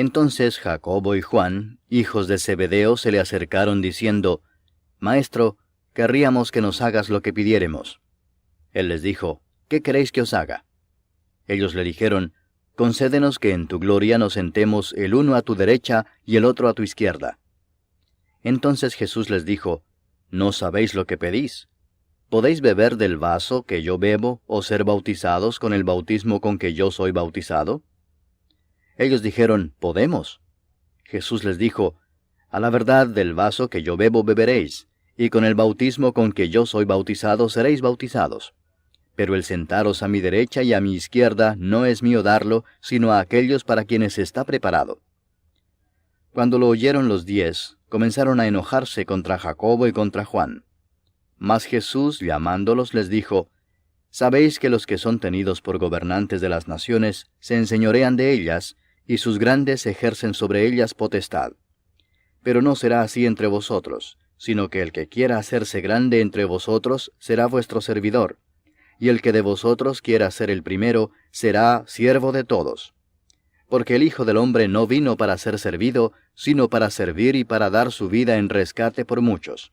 Entonces Jacobo y Juan, hijos de Zebedeo, se le acercaron diciendo: Maestro, querríamos que nos hagas lo que pidiéremos. Él les dijo: ¿Qué queréis que os haga? Ellos le dijeron: Concédenos que en tu gloria nos sentemos el uno a tu derecha y el otro a tu izquierda. Entonces Jesús les dijo: ¿No sabéis lo que pedís? ¿Podéis beber del vaso que yo bebo, o ser bautizados con el bautismo con que yo soy bautizado? Ellos dijeron: Podemos. Jesús les dijo: A la verdad, del vaso que yo bebo beberéis, y con el bautismo con que yo soy bautizado seréis bautizados. Pero el sentaros a mi derecha y a mi izquierda no es mío darlo, sino a aquellos para quienes está preparado. Cuando lo oyeron los 10, comenzaron a enojarse contra Jacobo y contra Juan. Mas Jesús, llamándolos, les dijo: Sabéis que los que son tenidos por gobernantes de las naciones se enseñorean de ellas, y sus grandes ejercen sobre ellas potestad. Pero no será así entre vosotros, sino que el que quiera hacerse grande entre vosotros será vuestro servidor, y el que de vosotros quiera ser el primero será siervo de todos. Porque el Hijo del Hombre no vino para ser servido, sino para servir y para dar su vida en rescate por muchos.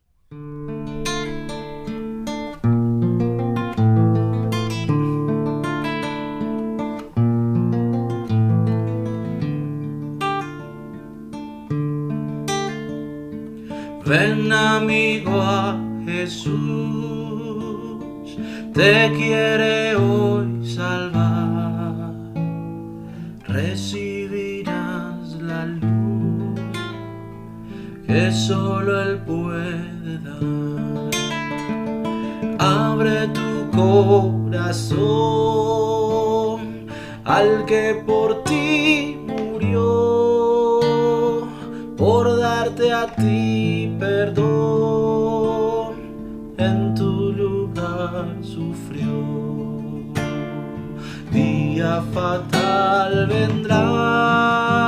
Ven, amigo, a Jesús, te quiere hoy salvar. Recibirás la luz que solo Él puede dar. Abre tu corazón al que por ti murió, por darte a ti perdón, en tu lugar sufrió. Día fatal vendrá,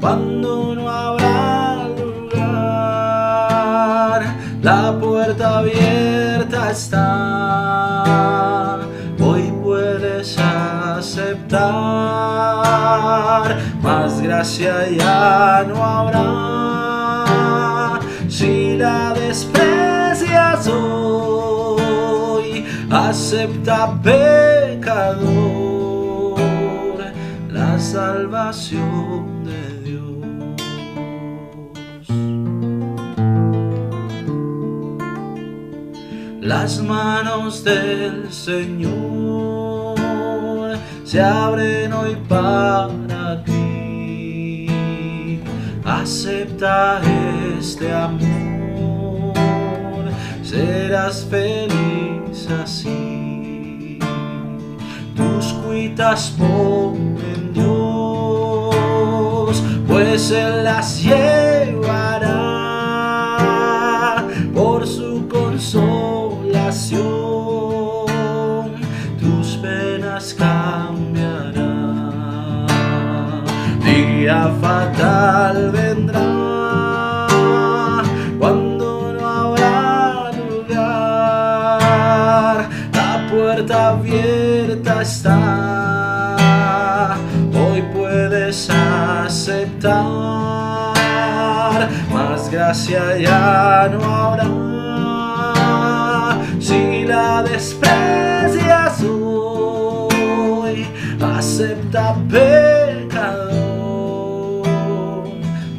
cuando no habrá lugar, la puerta abierta está, hoy puedes aceptar, más gracia ya no habrá, si la desprecias hoy, acepta pecador la salvación de Dios. Las manos del Señor se abren hoy para ti. Acepta este amor, serás feliz así. Tus cuitas pon en Dios, pues Él las llevará por su consolación, tus penas cambiará. Día fatal vendrá, cuando no habrá lugar, la puerta abierta está, hoy puedes aceptar, más gracia ya no habrá, si la desprecias hoy, acepta pecador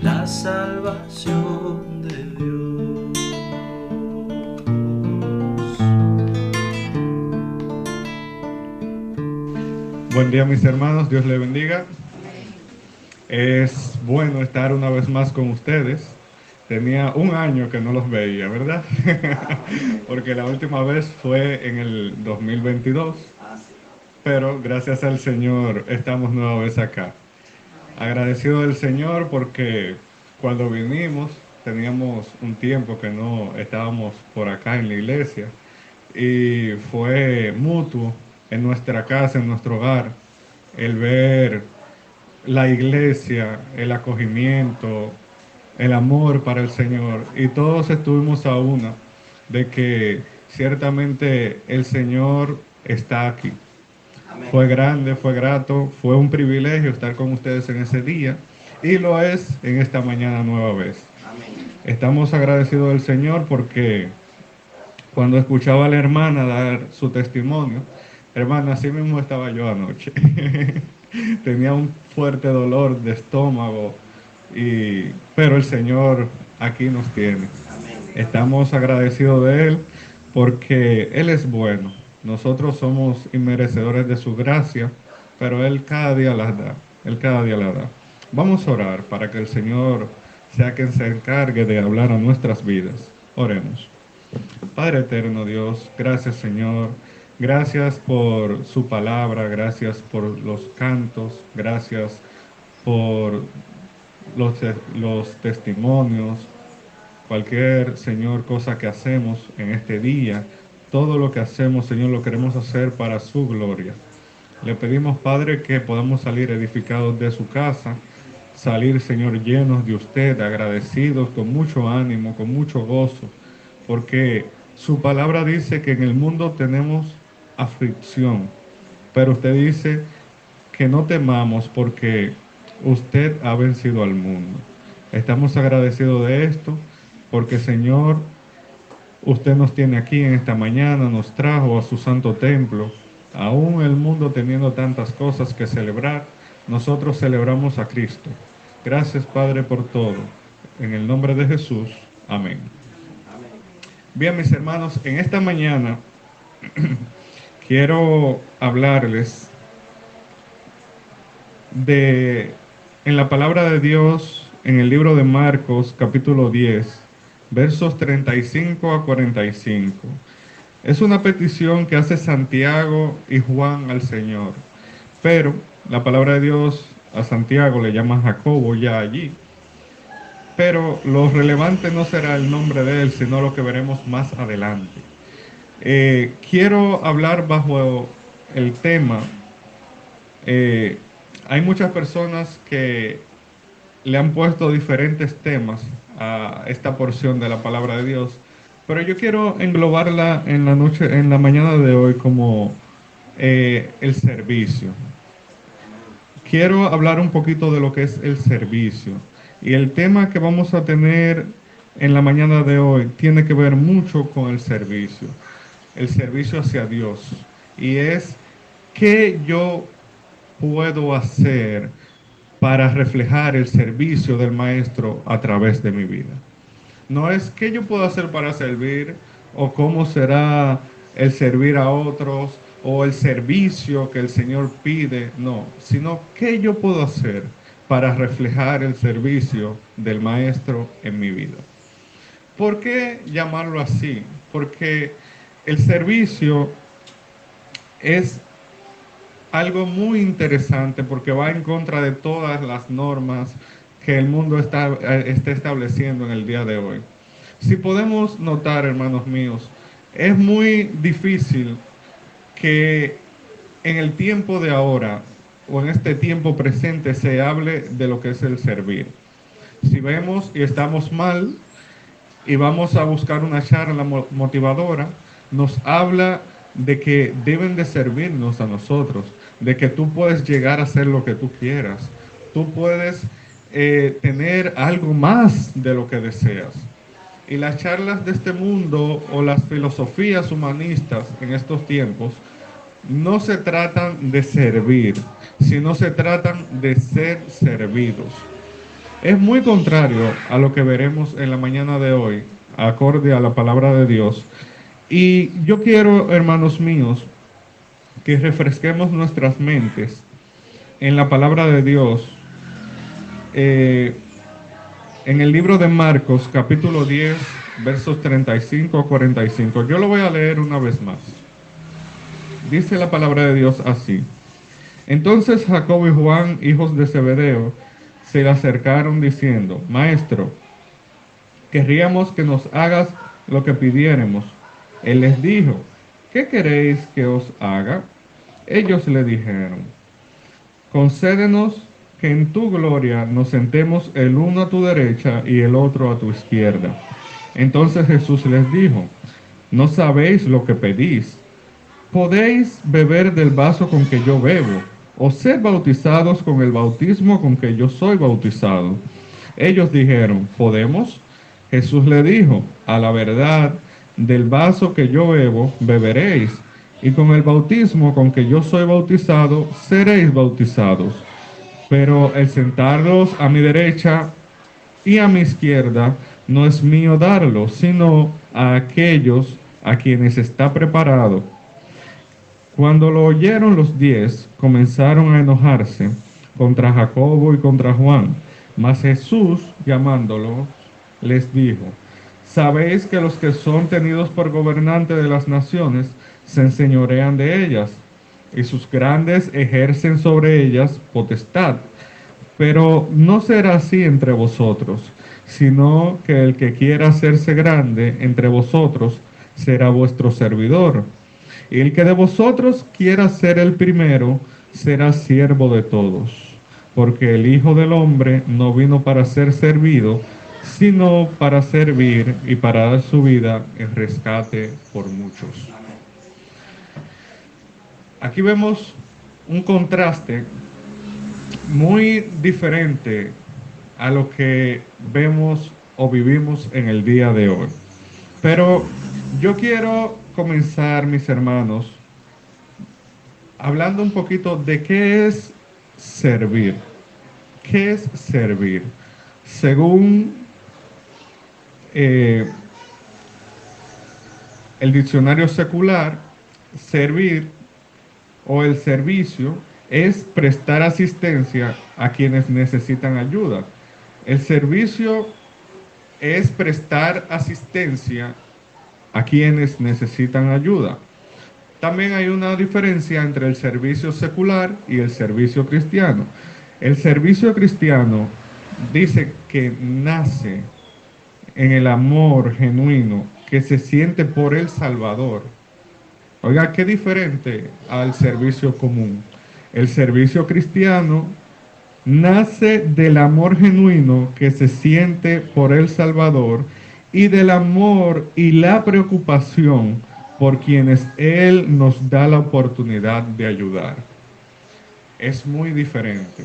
la salvación de Dios. Buen día, mis hermanos, Dios les bendiga. Es bueno estar una vez más con ustedes. Tenía un año que no los veía, ¿verdad? Porque la última vez fue en el 2022. Pero gracias al Señor estamos nueva vez acá. Agradecido del Señor porque cuando vinimos teníamos un tiempo que no estábamos por acá en la iglesia. Y fue mutuo en nuestra casa, en nuestro hogar, el ver la iglesia, el acogimiento, el amor para el Señor, y todos estuvimos a una de que ciertamente el Señor está aquí. Fue grande, fue grato, fue un privilegio estar con ustedes en ese día y lo es en esta mañana nueva vez. Estamos agradecidos del Señor porque cuando escuchaba a la hermana dar su testimonio, hermana, así mismo estaba yo anoche. Tenía un fuerte dolor de estómago, pero el Señor aquí nos tiene. Estamos agradecidos de Él porque Él es bueno. Nosotros somos inmerecedores de su gracia, pero Él cada día las da. Él cada día las da. Vamos a orar para que el Señor sea quien se encargue de hablar a nuestras vidas. Oremos. Padre eterno Dios, gracias Señor, gracias por su palabra, gracias por los cantos, gracias por los testimonios, cualquier Señor cosa que hacemos en este día, todo lo que hacemos Señor lo queremos hacer para su gloria. Le pedimos Padre que podamos salir edificados de su casa, salir Señor llenos de usted, agradecidos, con mucho ánimo, con mucho gozo, porque su palabra dice que en el mundo tenemos aflicción, pero usted dice que no temamos porque usted ha vencido al mundo. Estamos agradecidos de esto porque Señor, usted nos tiene aquí en esta mañana, nos trajo a su santo templo, aún el mundo teniendo tantas cosas que celebrar, nosotros celebramos a Cristo. Gracias Padre por todo. En el nombre de Jesús. Amén. Bien, mis hermanos, en esta mañana quiero hablarles en la palabra de Dios, en el libro de Marcos, capítulo 10, versos 35 a 45. Es una petición que hace Santiago y Juan al Señor, pero la palabra de Dios a Santiago le llama Jacobo ya allí. Pero lo relevante no será el nombre de él, sino lo que veremos más adelante. Quiero hablar bajo el tema. Hay muchas personas que le han puesto diferentes temas a esta porción de la palabra de Dios, pero yo quiero englobarla en la mañana de hoy como el servicio. Quiero hablar un poquito de lo que es el servicio. Y el tema que vamos a tener en la mañana de hoy tiene que ver mucho con el servicio hacia Dios. Y es qué yo puedo hacer para reflejar el servicio del Maestro a través de mi vida. No es qué yo puedo hacer para servir o cómo será el servir a otros o el servicio que el Señor pide, no, sino qué yo puedo hacer para reflejar el servicio del Maestro en mi vida. ¿Por qué llamarlo así? Porque el servicio es algo muy interesante porque va en contra de todas las normas que el mundo está estableciendo en el día de hoy. Si podemos notar, hermanos míos, es muy difícil que en el tiempo de ahora o en este tiempo presente se hable de lo que es el servir. Si vemos y estamos mal y vamos a buscar una charla motivadora, nos habla de que deben de servirnos a nosotros, de que tú puedes llegar a hacer lo que tú quieras, tú puedes tener algo más de lo que deseas. Y las charlas de este mundo o las filosofías humanistas en estos tiempos no se tratan de servir, sino se tratan de ser servidos. Es muy contrario a lo que veremos en la mañana de hoy, acorde a la palabra de Dios. Y yo quiero, hermanos míos, que refresquemos nuestras mentes en la palabra de Dios. En el libro de Marcos, capítulo 10, versos 35 a 45. Yo lo voy a leer una vez más. Dice la palabra de Dios así. Entonces Jacobo y Juan, hijos de Zebedeo, se le acercaron diciendo, Maestro, querríamos que nos hagas lo que pidiéramos. Él les dijo, ¿qué queréis que os haga? Ellos le dijeron, concédenos que en tu gloria nos sentemos el uno a tu derecha y el otro a tu izquierda. Entonces Jesús les dijo, no sabéis lo que pedís. podéis beber del vaso con que yo bebo, o ser bautizados con el bautismo con que yo soy bautizado. Ellos dijeron, ¿podemos? Jesús le dijo, a la verdad, del vaso que yo bebo, beberéis, y con el bautismo con que yo soy bautizado, seréis bautizados. Pero el sentaros a mi derecha y a mi izquierda no es mío darlo, sino a aquellos a quienes está preparado. Cuando lo oyeron los 10, comenzaron a enojarse contra Jacobo y contra Juan. Mas Jesús, llamándolo, les dijo, sabéis que los que son tenidos por gobernantes de las naciones se enseñorean de ellas, y sus grandes ejercen sobre ellas potestad. Pero no será así entre vosotros, sino que el que quiera hacerse grande entre vosotros será vuestro servidor. Y el que de vosotros quiera ser el primero será siervo de todos. Porque el Hijo del Hombre no vino para ser servido, sino para servir y para dar su vida en rescate por muchos. Aquí vemos un contraste muy diferente a lo que vemos o vivimos en el día de hoy. Pero yo quiero comenzar, mis hermanos, hablando un poquito de qué es servir. ¿Qué es servir? Según el diccionario secular, servir o el servicio es prestar asistencia a quienes necesitan ayuda. El servicio es prestar asistencia a quienes necesitan ayuda. También hay una diferencia entre el servicio secular y el servicio cristiano. El servicio cristiano dice que nace en el amor genuino que se siente por el Salvador. Oiga, qué diferente al servicio común. El servicio cristiano nace del amor genuino que se siente por el Salvador y del amor y la preocupación por quienes Él nos da la oportunidad de ayudar. Es muy diferente.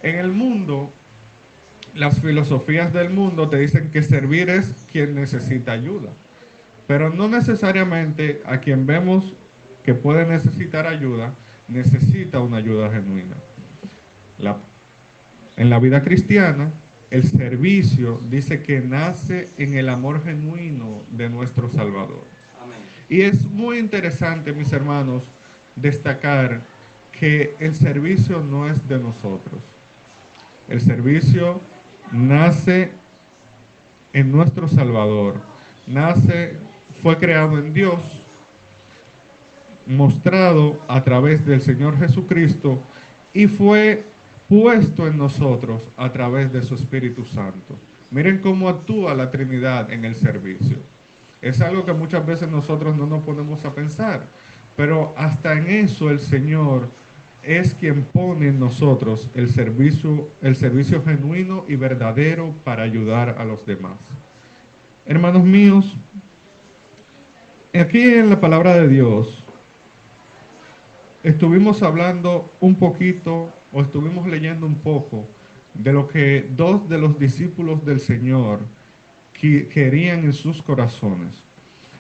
En el mundo, las filosofías del mundo te dicen que servir es quien necesita ayuda, pero no necesariamente a quien vemos que puede necesitar ayuda, necesita una ayuda genuina. En la vida cristiana, el servicio dice que nace en el amor genuino de nuestro Salvador. Amén. Y es muy interesante, mis hermanos, destacar que el servicio no es de nosotros. El servicio nace en nuestro Salvador. Fue creado en Dios, mostrado a través del Señor Jesucristo y fue puesto en nosotros a través de su Espíritu Santo. Miren cómo actúa la Trinidad en el servicio. Es algo que muchas veces nosotros no nos ponemos a pensar, pero hasta en eso el Señor es quien pone en nosotros el servicio genuino y verdadero para ayudar a los demás. Hermanos míos, aquí en la palabra de Dios estuvimos hablando un poquito, o estuvimos leyendo un poco, de lo que dos de los discípulos del Señor querían en sus corazones.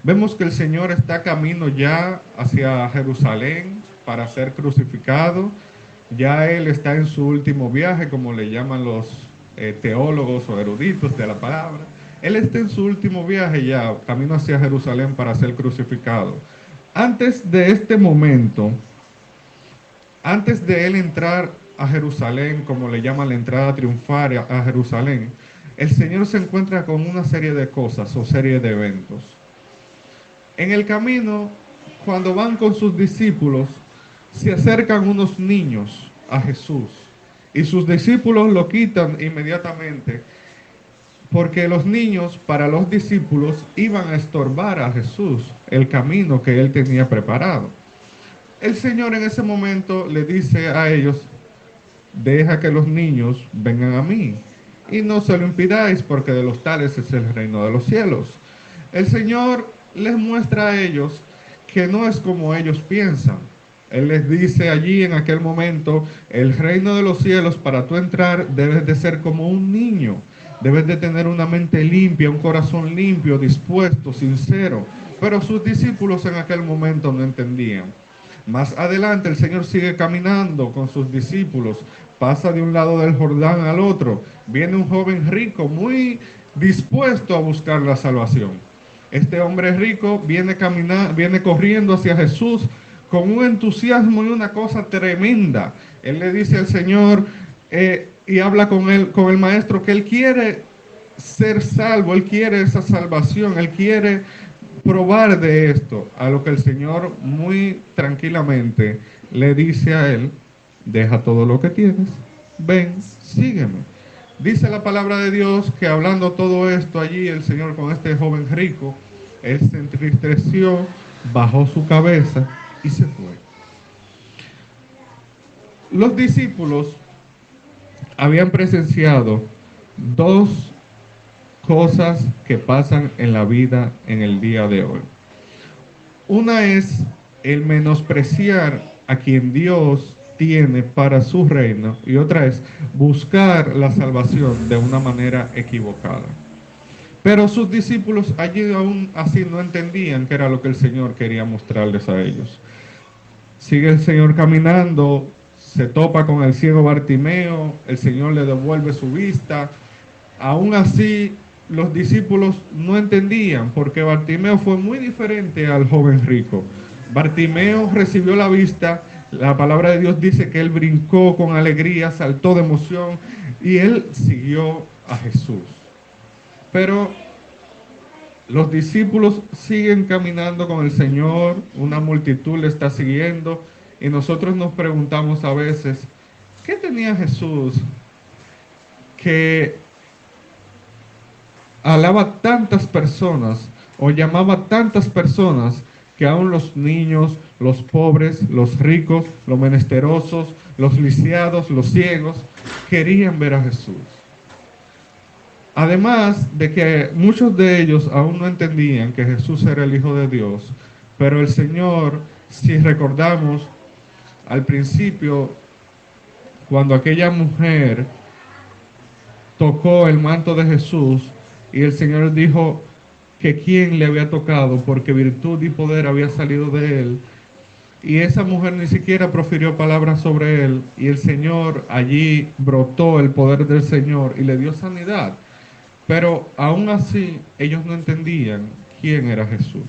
Vemos que el Señor está camino ya hacia Jerusalén para ser crucificado. Ya Él está en su último viaje, como le llaman los teólogos o eruditos de la palabra. Él está en su último viaje ya, camino hacia Jerusalén para ser crucificado. Antes de este momento, antes de Él entrar a Jerusalén, como le llaman la entrada triunfal a Jerusalén, el Señor se encuentra con una serie de cosas o serie de eventos. En el camino, cuando van con sus discípulos, se acercan unos niños a Jesús y sus discípulos lo quitan inmediatamente porque los niños para los discípulos iban a estorbar a Jesús el camino que Él tenía preparado. El Señor en ese momento le dice a ellos, deja que los niños vengan a mí y no se lo impidáis porque de los tales es el reino de los cielos. El Señor les muestra a ellos que no es como ellos piensan. Él les dice allí en aquel momento, el reino de los cielos, para tú entrar, debes de ser como un niño. Debes de tener una mente limpia, un corazón limpio, dispuesto, sincero. Pero sus discípulos en aquel momento no entendían. Más adelante el Señor sigue caminando con sus discípulos, pasa de un lado del Jordán al otro. Viene un joven rico muy dispuesto a buscar la salvación. Este hombre rico viene corriendo hacia Jesús con un entusiasmo y una cosa tremenda. Él le dice al Señor y habla con el maestro, que él quiere ser salvo, él quiere esa salvación, él quiere probar de esto. A lo que el Señor muy tranquilamente le dice a él: deja todo lo que tienes, ven, sígueme. Dice la palabra de Dios que hablando todo esto allí, el Señor con este joven rico, él se entristeció, bajó su cabeza y se fue. Los discípulos habían presenciado dos cosas que pasan en la vida en el día de hoy. Una es el menospreciar a quien Dios tiene para su reino, y otra es buscar la salvación de una manera equivocada. Pero sus discípulos allí aún así no entendían qué era lo que el Señor quería mostrarles a ellos. Sigue el Señor caminando, se topa con el ciego Bartimeo, el Señor le devuelve su vista. Aún así, los discípulos no entendían, porque Bartimeo fue muy diferente al joven rico. Bartimeo recibió la vista, la palabra de Dios dice que él brincó con alegría, saltó de emoción y él siguió a Jesús. Pero los discípulos siguen caminando con el Señor, una multitud le está siguiendo, y nosotros nos preguntamos a veces, ¿qué tenía Jesús que alaba tantas personas o llamaba tantas personas, que aún los niños, los pobres, los ricos, los menesterosos, los lisiados, los ciegos, querían ver a Jesús? Además de que muchos de ellos aún no entendían que Jesús era el Hijo de Dios, pero el Señor, si recordamos al principio, cuando aquella mujer tocó el manto de Jesús, y el Señor dijo que quién le había tocado, porque virtud y poder había salido de él, y esa mujer ni siquiera profirió palabras sobre él, y el Señor allí brotó el poder del Señor y le dio sanidad. Pero aún así ellos no entendían quién era Jesús.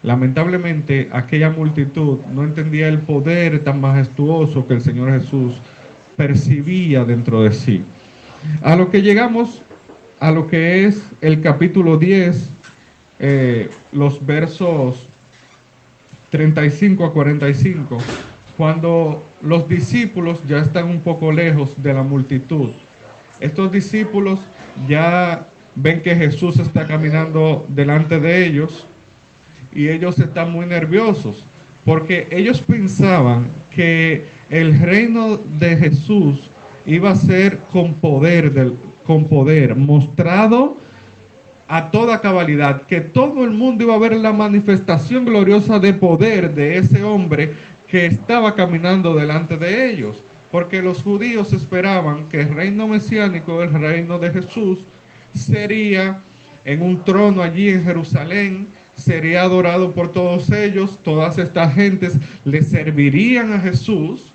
Lamentablemente aquella multitud no entendía el poder tan majestuoso que el Señor Jesús percibía dentro de sí. A lo que llegamos a lo que es el capítulo 10, los versos 35 a 45, cuando los discípulos ya están un poco lejos de la multitud. Estos discípulos ya ven que Jesús está caminando delante de ellos y ellos están muy nerviosos porque ellos pensaban que el reino de Jesús iba a ser con poder mostrado a toda cabalidad, que todo el mundo iba a ver la manifestación gloriosa de poder de ese hombre que estaba caminando delante de ellos, porque los judíos esperaban que el reino mesiánico, el reino de Jesús, sería en un trono allí en Jerusalén, sería adorado por todos ellos, todas estas gentes le servirían a Jesús,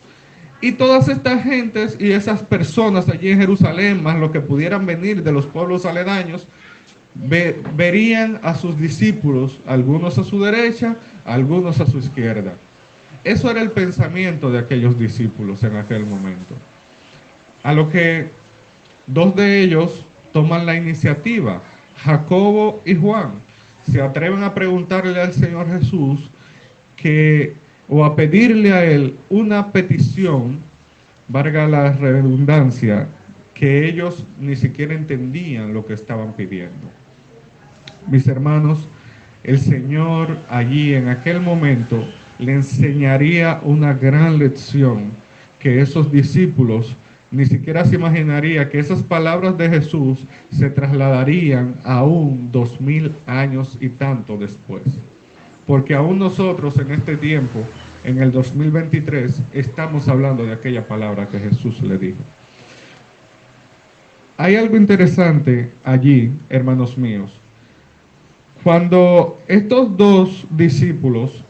y todas estas gentes y esas personas allí en Jerusalén, más los que pudieran venir de los pueblos aledaños, verían a sus discípulos, algunos a su derecha, algunos a su izquierda. Eso era el pensamiento de aquellos discípulos en aquel momento. A lo que dos de ellos toman la iniciativa, Jacobo y Juan, se atreven a preguntarle al Señor Jesús o a pedirle a él una petición, valga la redundancia, que ellos ni siquiera entendían lo que estaban pidiendo. Mis hermanos, el Señor allí en aquel momento le enseñaría una gran lección que esos discípulos ni siquiera se imaginaría que esas palabras de Jesús se trasladarían aún 2000 años y tanto después. porque aún nosotros en este tiempo, en el 2023, estamos hablando de aquella palabra que Jesús le dijo. Hay algo interesante allí, hermanos míos. Cuando estos dos discípulos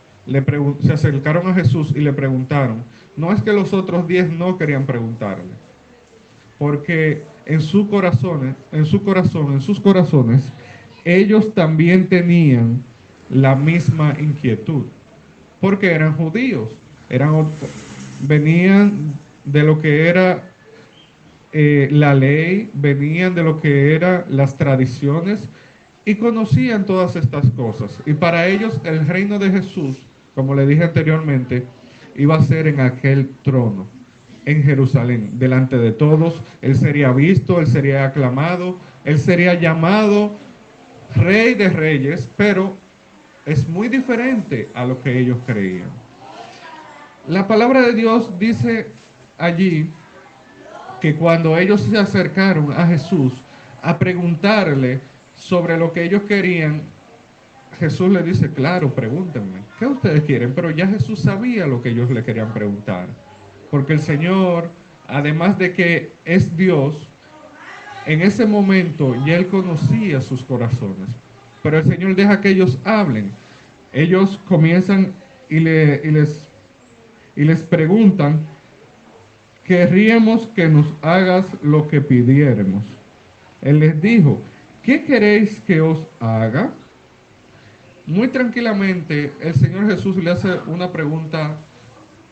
se acercaron a Jesús y le preguntaron, no es que los otros 10 no querían preguntarle, porque en sus corazones, ellos también tenían la misma inquietud, porque eran judíos, venían de lo que era la ley, venían de lo que eran las tradiciones y conocían todas estas cosas. Y para ellos el reino de Jesús, como le dije anteriormente, iba a ser en aquel trono, en Jerusalén, delante de todos. Él sería visto, él sería aclamado, él sería llamado Rey de Reyes, pero es muy diferente a lo que ellos creían. La palabra de Dios dice allí que cuando ellos se acercaron a Jesús a preguntarle sobre lo que ellos querían, Jesús le dice, claro, pregúntenme, ¿qué ustedes quieren? Pero ya Jesús sabía lo que ellos le querían preguntar, porque el Señor, además de que es Dios, en ese momento ya Él conocía sus corazones, pero el Señor deja que ellos hablen. Ellos comienzan y les preguntan, querríamos que nos hagas lo que pidiéramos. Él les dijo, ¿qué queréis que os haga? Muy tranquilamente, el Señor Jesús le hace una pregunta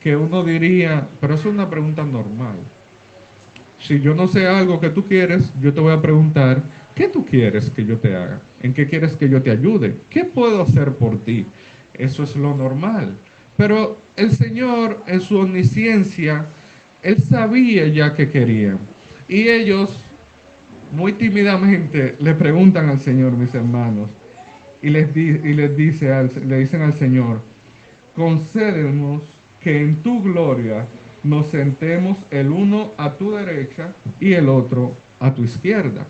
que uno diría, pero es una pregunta normal. Si yo no sé algo que tú quieres, yo te voy a preguntar, ¿qué tú quieres que yo te haga? ¿En qué quieres que yo te ayude? ¿Qué puedo hacer por ti? Eso es lo normal. Pero el Señor, en su omnisciencia, Él sabía ya qué querían. Y ellos, muy tímidamente, le preguntan al Señor, mis hermanos, y le dicen al Señor, concédenos que en tu gloria nos sentemos el uno a tu derecha y el otro a tu izquierda.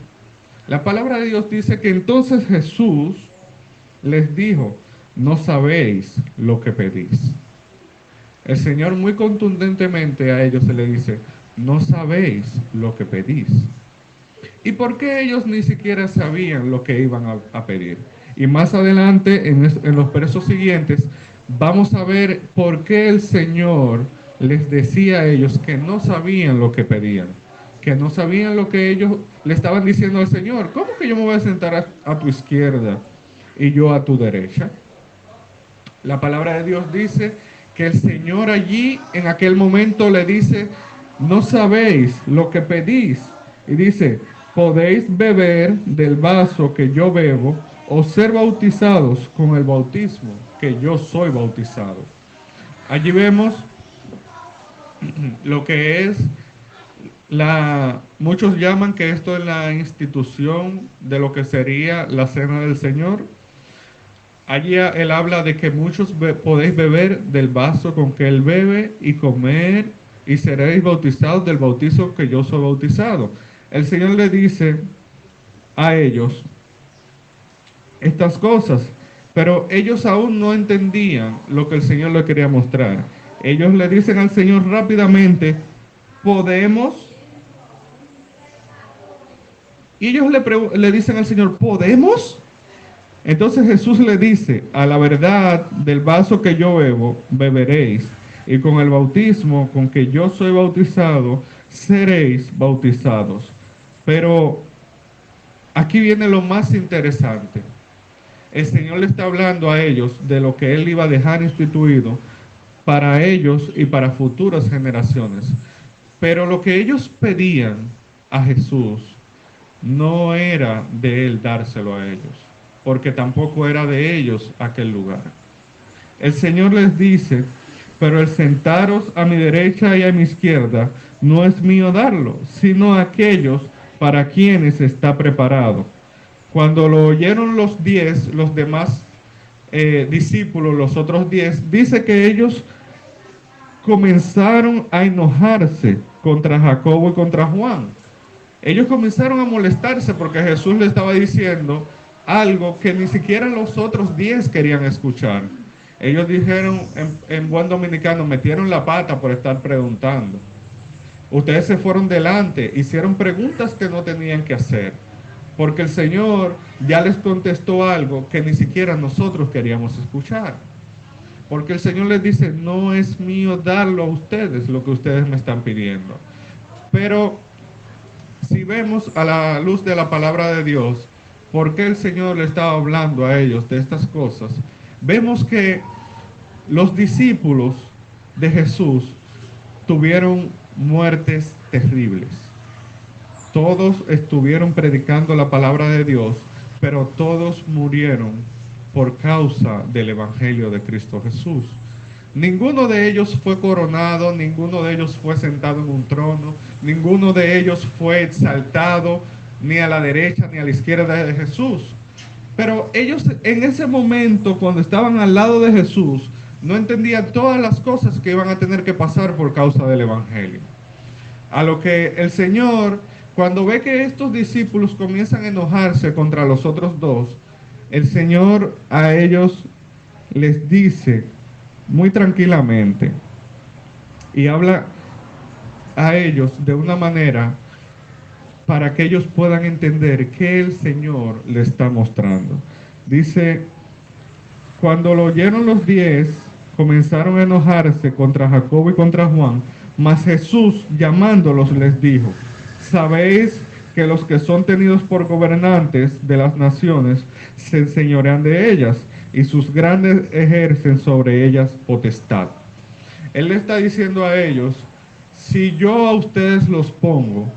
La palabra de Dios dice que entonces Jesús les dijo, no sabéis lo que pedís. El Señor muy contundentemente a ellos se le dice, no sabéis lo que pedís. ¿Y por qué ellos ni siquiera sabían lo que iban a pedir? Y más adelante, en los versos siguientes, vamos a ver por qué el Señor les decía a ellos que no sabían lo que pedían, que no sabían lo que ellos le estaban diciendo al Señor. ¿Cómo que yo me voy a sentar a tu izquierda y yo a tu derecha? La palabra de Dios dice que el Señor allí en aquel momento le dice, no sabéis lo que pedís. Y dice, podéis beber del vaso que yo bebo o ser bautizados con el bautismo que yo soy bautizado. Allí vemos lo que es muchos llaman que esto es la institución de lo que sería la cena del Señor. Allí él habla de que muchos podéis beber del vaso con que él bebe y comer y seréis bautizados del bautizo que yo soy bautizado. El Señor le dice a ellos estas cosas, pero ellos aún no entendían lo que el Señor le quería mostrar. Ellos le dicen al Señor rápidamente, ¿podemos? Y ellos le dicen al Señor, ¿podemos? Entonces Jesús le dice, a la verdad del vaso que yo bebo, beberéis, y con el bautismo con que yo soy bautizado, seréis bautizados. Pero aquí viene lo más interesante. El Señor le está hablando a ellos de lo que Él iba a dejar instituido para ellos y para futuras generaciones. Pero lo que ellos pedían a Jesús no era de Él dárselo a ellos, porque tampoco era de ellos aquel lugar. El Señor les dice, pero el sentaros a mi derecha y a mi izquierda no es mío darlo, sino a aquellos para quienes está preparado. Cuando lo oyeron los demás discípulos, los otros 10, dice que ellos comenzaron a enojarse contra Jacobo y contra Juan. Ellos comenzaron a molestarse porque Jesús le estaba diciendo algo que ni siquiera los otros 10 querían escuchar. Ellos dijeron en buen dominicano, metieron la pata por estar preguntando. Ustedes se fueron delante, hicieron preguntas que no tenían que hacer, porque el Señor ya les contestó algo que ni siquiera nosotros queríamos escuchar. Porque el Señor les dice, no es mío darlo a ustedes lo que ustedes me están pidiendo. Pero si vemos a la luz de la palabra de Dios, ¿por qué el Señor le estaba hablando a ellos de estas cosas? Vemos que los discípulos de Jesús tuvieron muertes terribles. Todos estuvieron predicando la palabra de Dios, pero todos murieron por causa del Evangelio de Cristo Jesús. Ninguno de ellos fue coronado, ninguno de ellos fue sentado en un trono, ninguno de ellos fue exaltado ni a la derecha ni a la izquierda de Jesús. Pero ellos en ese momento, cuando estaban al lado de Jesús, no entendían todas las cosas que iban a tener que pasar por causa del Evangelio. A lo que el Señor, cuando ve que estos discípulos comienzan a enojarse contra los otros dos, el Señor a ellos les dice muy tranquilamente y habla a ellos de una manera para que ellos puedan entender qué el Señor les está mostrando. Dice, cuando lo oyeron los 10, comenzaron a enojarse contra Jacobo y contra Juan, mas Jesús llamándolos les dijo, sabéis que los que son tenidos por gobernantes de las naciones se enseñorean de ellas, y sus grandes ejercen sobre ellas potestad. Él le está diciendo a ellos, si yo a ustedes los pongo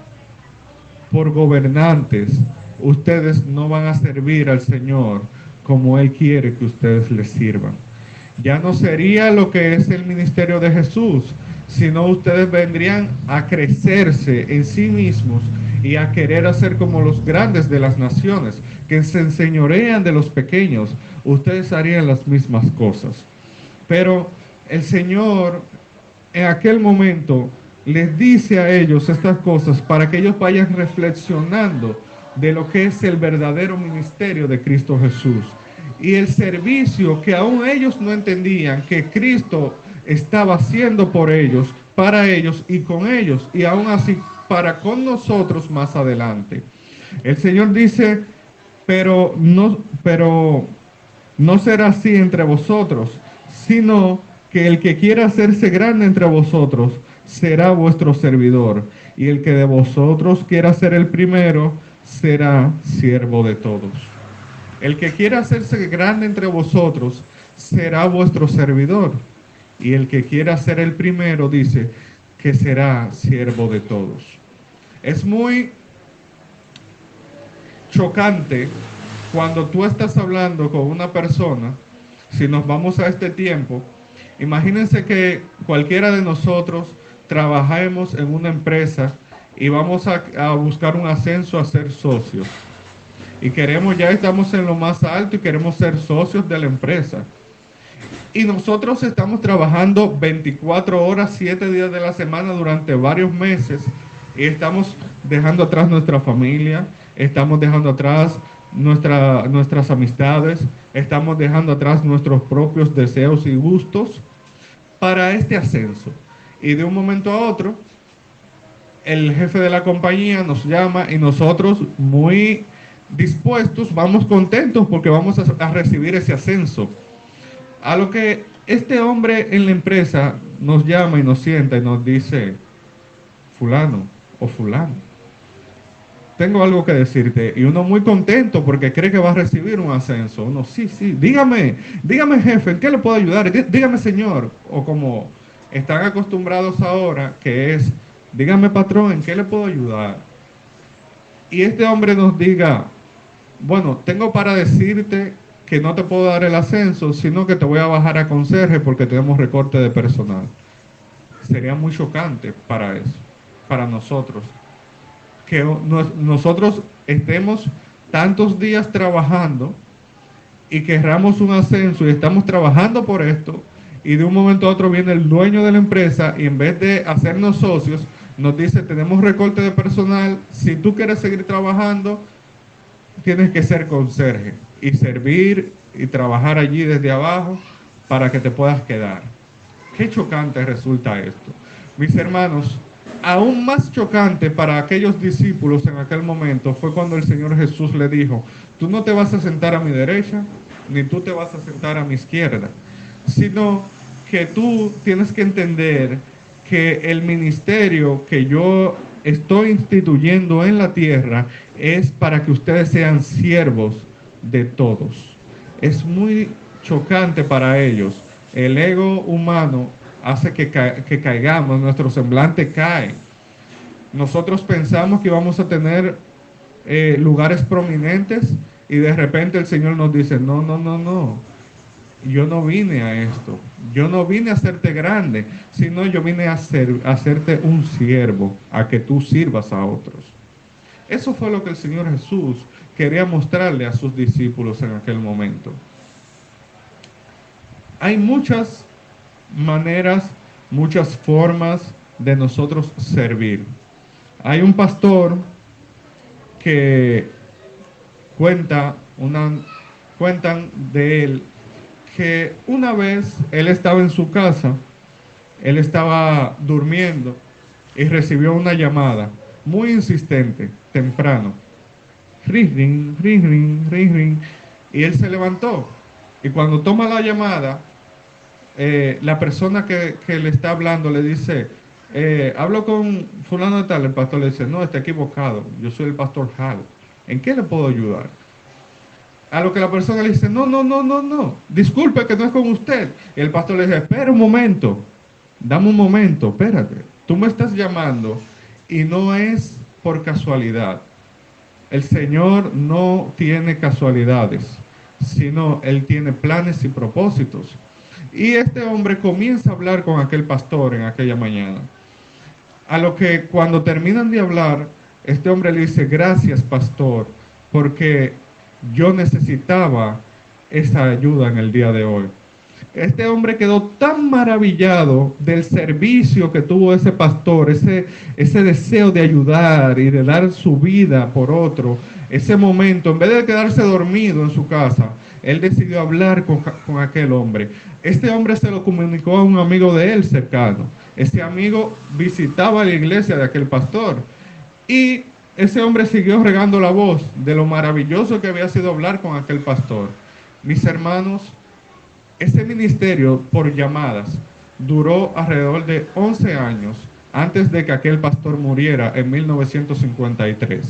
por gobernantes, ustedes no van a servir al Señor como Él quiere que ustedes les sirvan. Ya no sería lo que es el ministerio de Jesús, sino ustedes vendrían a crecerse en sí mismos y a querer hacer como los grandes de las naciones, que se enseñorean de los pequeños. Ustedes harían las mismas cosas. Pero el Señor en aquel momento les dice a ellos estas cosas para que ellos vayan reflexionando de lo que es el verdadero ministerio de Cristo Jesús y el servicio que aún ellos no entendían que Cristo estaba haciendo por ellos, para ellos y con ellos, y aún así para con nosotros más adelante. El Señor dice, pero no será así entre vosotros, sino que el que quiera hacerse grande entre vosotros será vuestro servidor, y el que de vosotros quiera ser el primero será siervo de todos. El que quiera hacerse grande entre vosotros será vuestro servidor, y el que quiera ser el primero, dice, que será siervo de todos. Es muy chocante cuando tú estás hablando con una persona, si nos vamos a este tiempo, imagínense que cualquiera de nosotros trabajemos en una empresa y vamos a buscar un ascenso a ser socios. Y ya estamos en lo más alto y queremos ser socios de la empresa. Y nosotros estamos trabajando 24 horas, 7 días de la semana durante varios meses y estamos dejando atrás nuestra familia, estamos dejando atrás nuestras amistades, estamos dejando atrás nuestros propios deseos y gustos para este ascenso. Y de un momento a otro, el jefe de la compañía nos llama y nosotros muy dispuestos, vamos contentos porque vamos a recibir ese ascenso. A lo que este hombre en la empresa nos llama y nos sienta y nos dice, fulano o fulano, tengo algo que decirte. Y uno muy contento porque cree que va a recibir un ascenso. Uno, sí, dígame jefe, ¿en qué le puedo ayudar? Dígame señor. O como están acostumbrados ahora, que es, dígame patrón, ¿en qué le puedo ayudar? Y este hombre nos diga, bueno, tengo para decirte que no te puedo dar el ascenso, sino que te voy a bajar a conserje porque tenemos recorte de personal. Sería muy chocante para eso, para nosotros. Que nosotros estemos tantos días trabajando y querramos un ascenso y estamos trabajando por esto, y de un momento a otro viene el dueño de la empresa y en vez de hacernos socios, nos dice, tenemos recorte de personal, si tú quieres seguir trabajando, tienes que ser conserje y servir y trabajar allí desde abajo para que te puedas quedar. Qué chocante resulta esto. Mis hermanos, aún más chocante para aquellos discípulos en aquel momento fue cuando el Señor Jesús le dijo, tú no te vas a sentar a mi derecha, ni tú te vas a sentar a mi izquierda, sino que tú tienes que entender que el ministerio que yo estoy instituyendo en la tierra es para que ustedes sean siervos de todos. Es muy chocante para ellos. El ego humano hace que caigamos, nuestro semblante cae. Nosotros pensamos que vamos a tener lugares prominentes y de repente el Señor nos dice, no, no, no, no. Yo no vine a esto. Yo no vine a hacerte grande, sino yo vine a hacerte un siervo, a que tú sirvas a otros. Eso fue lo que el Señor Jesús quería mostrarle a sus discípulos en aquel momento. Hay muchas maneras, muchas formas de nosotros servir. Hay un pastor que cuentan de él que una vez él estaba en su casa, él estaba durmiendo y recibió una llamada muy insistente, temprano. Ring, ring, ring, ring, ring, ring. Y él se levantó. Y cuando toma la llamada, la persona que le está hablando le dice, hablo con fulano de tal. El pastor le dice, no, está equivocado, yo soy el pastor Hal, ¿en qué le puedo ayudar? A lo que la persona le dice, no, no, no, no, no, disculpe que no es con usted. Y el pastor le dice, espera un momento, dame un momento, espérate, tú me estás llamando y no es por casualidad. El Señor no tiene casualidades, sino Él tiene planes y propósitos. Y este hombre comienza a hablar con aquel pastor en aquella mañana. A lo que cuando terminan de hablar, este hombre le dice, gracias pastor, porque yo necesitaba esa ayuda en el día de hoy. Este hombre quedó tan maravillado del servicio que tuvo ese pastor, ese deseo de ayudar y de dar su vida por otro, ese momento, en vez de quedarse dormido en su casa, él decidió hablar con aquel hombre. Este hombre se lo comunicó a un amigo de él cercano. Ese amigo visitaba la iglesia de aquel pastor y ese hombre siguió regando la voz de lo maravilloso que había sido hablar con aquel pastor. Mis hermanos, ese ministerio por llamadas duró alrededor de 11 años antes de que aquel pastor muriera en 1953.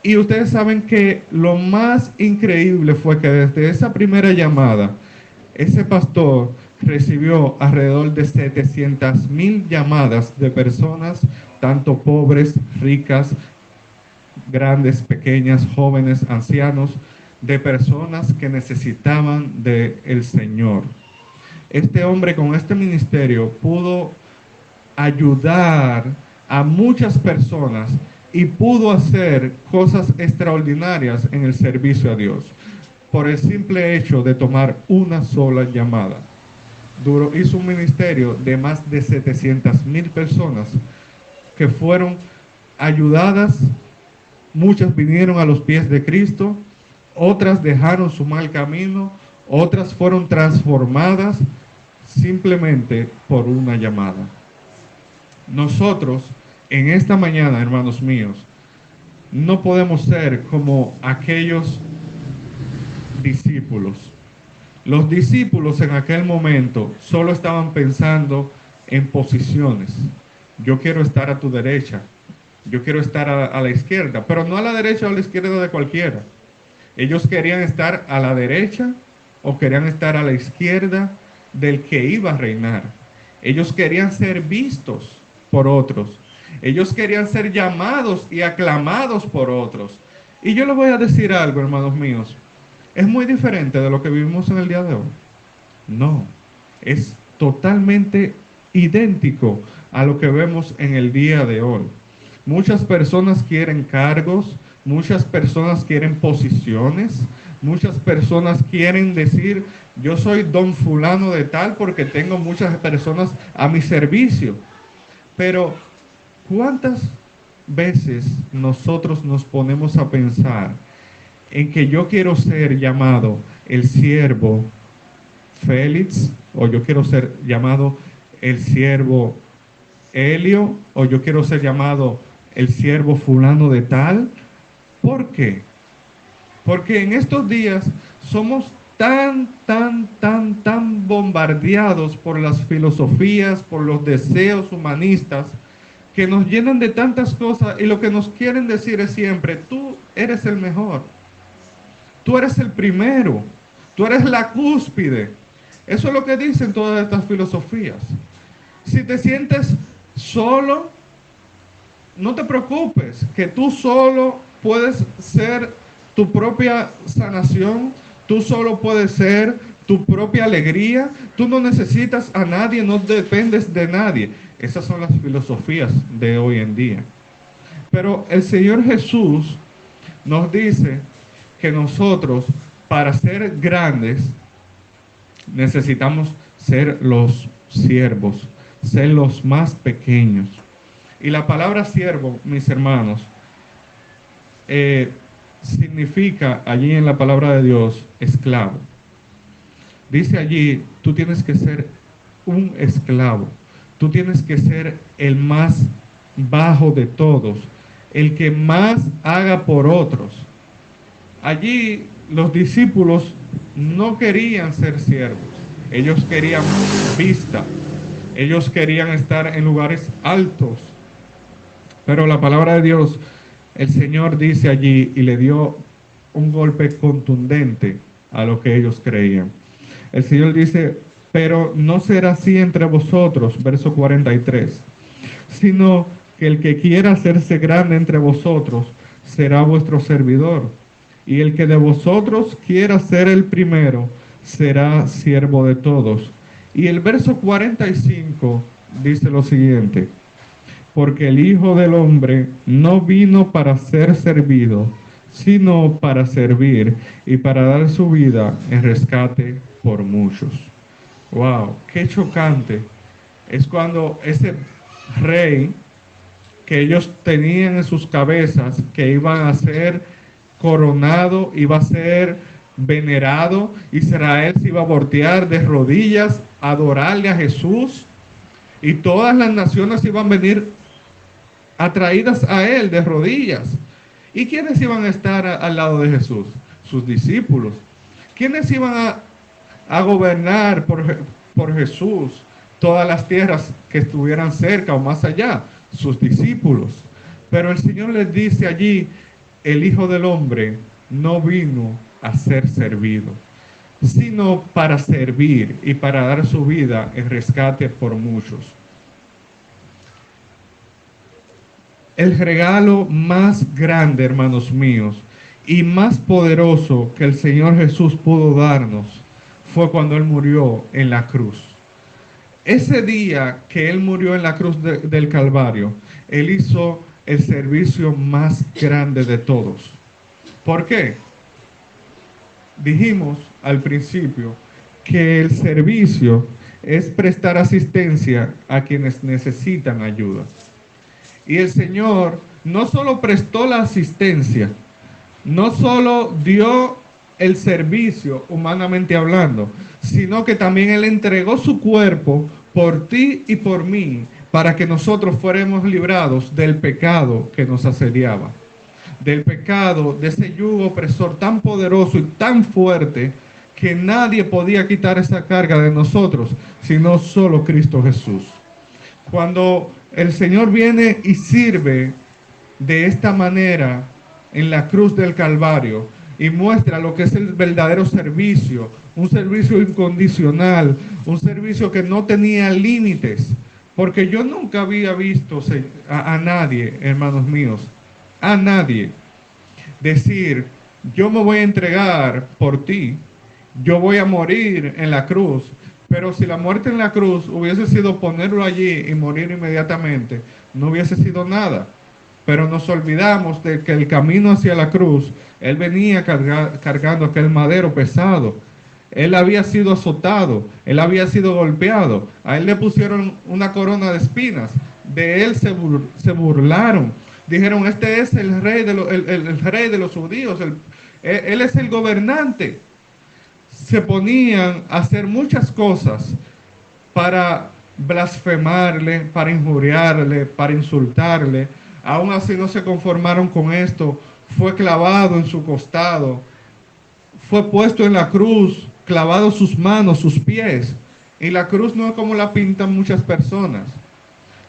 Y ustedes saben que lo más increíble fue que desde esa primera llamada, ese pastor recibió alrededor de 700,000 llamadas de personas, tanto pobres, ricas, grandes, pequeñas, jóvenes, ancianos, de personas que necesitaban del Señor. Este hombre con este ministerio pudo ayudar a muchas personas y pudo hacer cosas extraordinarias en el servicio a Dios por el simple hecho de tomar una sola llamada. Hizo un ministerio de más de 700,000 personas que fueron ayudadas. Muchas vinieron a los pies de Cristo, otras dejaron su mal camino, otras fueron transformadas simplemente por una llamada. Nosotros, en esta mañana, hermanos míos, no podemos ser como aquellos discípulos. Los discípulos en aquel momento solo estaban pensando en posiciones. Yo quiero estar a tu derecha, yo quiero estar a la izquierda, pero no a la derecha o a la izquierda de cualquiera. Ellos querían estar a la derecha o querían estar a la izquierda del que iba a reinar. Ellos querían ser vistos por otros. Ellos querían ser llamados y aclamados por otros. Y yo les voy a decir algo, hermanos míos. ¿Es muy diferente de lo que vivimos en el día de hoy? No, es totalmente idéntico a lo que vemos en el día de hoy. Muchas personas quieren cargos, muchas personas quieren posiciones, muchas personas quieren decir, yo soy don fulano de tal porque tengo muchas personas a mi servicio. Pero, ¿cuántas veces nosotros nos ponemos a pensar en que yo quiero ser llamado el siervo Félix, o yo quiero ser llamado el siervo Helio, o yo quiero ser llamado el siervo fulano de tal. ¿Por qué? Porque en estos días somos tan bombardeados por las filosofías, por los deseos humanistas, que nos llenan de tantas cosas y lo que nos quieren decir es siempre, tú eres el mejor, tú eres el primero, tú eres la cúspide. Eso es lo que dicen todas estas filosofías. Si te sientes solo, no te preocupes, que tú solo puedes ser tu propia sanación, tú solo puedes ser tu propia alegría, tú no necesitas a nadie, no dependes de nadie. Esas son las filosofías de hoy en día. Pero el Señor Jesús nos dice que nosotros, para ser grandes, necesitamos ser los siervos, ser los más pequeños. Y la palabra siervo, mis hermanos, significa allí en la palabra de Dios, esclavo. Dice allí, tú tienes que ser un esclavo. Tú tienes que ser el más bajo de todos, el que más haga por otros. Allí los discípulos no querían ser siervos. Ellos querían vista. Ellos querían estar en lugares altos. Pero la palabra de Dios, el Señor dice allí y le dio un golpe contundente a lo que ellos creían. El Señor dice, pero no será así entre vosotros, verso 43, sino que el que quiera hacerse grande entre vosotros será vuestro servidor, y el que de vosotros quiera ser el primero será siervo de todos. Y el verso 45 dice lo siguiente, porque el Hijo del Hombre no vino para ser servido, sino para servir y para dar su vida en rescate por muchos. Wow, qué chocante es cuando ese rey que ellos tenían en sus cabezas, que iban a ser coronado, iba a ser venerado, Israel se iba a voltear de rodillas a adorarle a Jesús, y todas las naciones iban a venir atraídas a él de rodillas. ¿Y quiénes iban a estar al lado de Jesús? Sus discípulos. ¿Quiénes iban a gobernar por Jesús todas las tierras que estuvieran cerca o más allá? Sus discípulos. Pero el Señor les dice allí, el Hijo del Hombre no vino a ser servido, sino para servir y para dar su vida en rescate por muchos. El regalo más grande, hermanos míos, y más poderoso que el Señor Jesús pudo darnos fue cuando Él murió en la cruz. Ese día que Él murió en la cruz del Calvario, Él hizo el servicio más grande de todos. ¿Por qué? Dijimos al principio que el servicio es prestar asistencia a quienes necesitan ayuda. Y el Señor no solo prestó la asistencia, no solo dio el servicio humanamente hablando, sino que también Él entregó su cuerpo por ti y por mí, para que nosotros fuéramos librados del pecado que nos asediaba, del pecado, de ese yugo opresor tan poderoso y tan fuerte que nadie podía quitar esa carga de nosotros, sino solo Cristo Jesús. Cuando el Señor viene y sirve de esta manera en la cruz del Calvario y muestra lo que es el verdadero servicio, un servicio incondicional, un servicio que no tenía límites, porque yo nunca había visto a nadie, hermanos míos, a nadie decir, yo me voy a entregar por ti, yo voy a morir en la cruz. Pero si la muerte en la cruz hubiese sido ponerlo allí y morir inmediatamente, no hubiese sido nada. Pero nos olvidamos de que el camino hacia la cruz, Él venía cargando aquel madero pesado. Él había sido azotado, Él había sido golpeado. A Él le pusieron una corona de espinas. De Él se burlaron. Dijeron, este es el rey de, el rey de los judíos. Él es el gobernante. se ponían a hacer muchas cosas para blasfemarle, para injuriarle, para insultarle. Aún así no se conformaron con esto. Fue clavado en su costado, fue puesto en la cruz, clavado sus manos, sus pies. Y la cruz no es como la pintan muchas personas.